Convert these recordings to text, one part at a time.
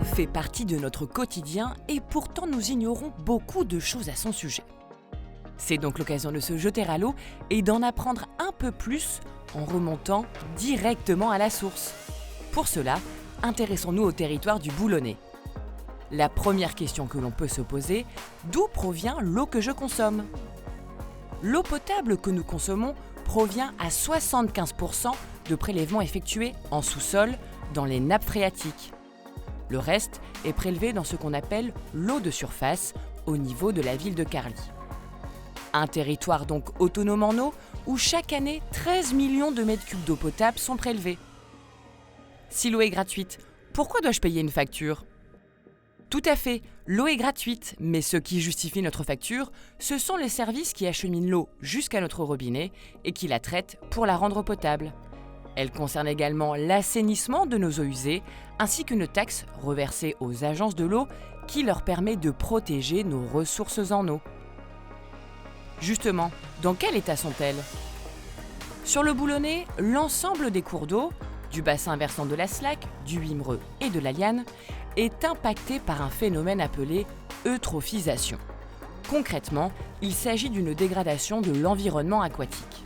fait partie de notre quotidien et pourtant nous ignorons beaucoup de choses à son sujet. C'est donc l'occasion de se jeter à l'eau et d'en apprendre un peu plus en remontant directement à la source. Pour cela, intéressons-nous au territoire du Boulonnais. La première question que l'on peut se poser, d'où provient l'eau que je consomme ? L'eau potable que nous consommons provient à 75% de prélèvements effectués en sous-sol dans les nappes phréatiques. Le reste est prélevé dans ce qu'on appelle l'eau de surface au niveau de la ville de Carly. Un territoire donc autonome en eau où chaque année 13 millions de mètres cubes d'eau potable sont prélevés. Si l'eau est gratuite, pourquoi dois-je payer une facture ? Tout à fait, l'eau est gratuite, mais ce qui justifie notre facture, ce sont les services qui acheminent l'eau jusqu'à notre robinet et qui la traitent pour la rendre potable. Elle concerne également l'assainissement de nos eaux usées, ainsi qu'une taxe reversée aux agences de l'eau qui leur permet de protéger nos ressources en eau. Justement, dans quel état sont-elles ? Sur le Boulonnais, l'ensemble des cours d'eau, du bassin versant de la Slack, du Wimereux et de la Liane, est impacté par un phénomène appelé eutrophisation. Concrètement, il s'agit d'une dégradation de l'environnement aquatique.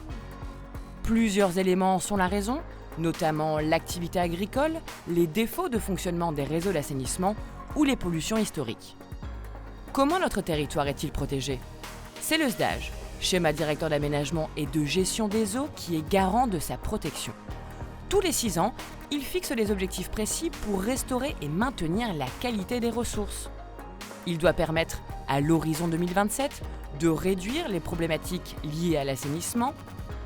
Plusieurs éléments sont la raison, notamment l'activité agricole, les défauts de fonctionnement des réseaux d'assainissement ou les pollutions historiques. Comment notre territoire est-il protégé ? C'est le SDAGE, schéma directeur d'aménagement et de gestion des eaux, qui est garant de sa protection. Tous les 6 ans, il fixe des objectifs précis pour restaurer et maintenir la qualité des ressources. Il doit permettre, à l'horizon 2027, de réduire les problématiques liées à l'assainissement,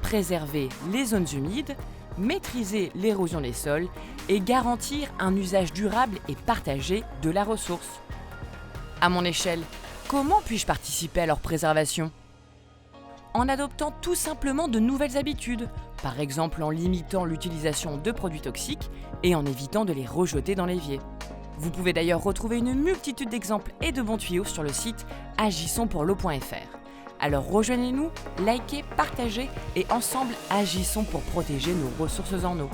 préserver les zones humides, maîtriser l'érosion des sols et garantir un usage durable et partagé de la ressource. À mon échelle, comment puis-je participer à leur préservation ? En adoptant tout simplement de nouvelles habitudes, par exemple en limitant l'utilisation de produits toxiques et en évitant de les rejeter dans l'évier. Vous pouvez d'ailleurs retrouver une multitude d'exemples et de bons tuyaux sur le site agissonspourleau.fr. Alors rejoignez-nous, likez, partagez et ensemble agissons pour protéger nos ressources en eau.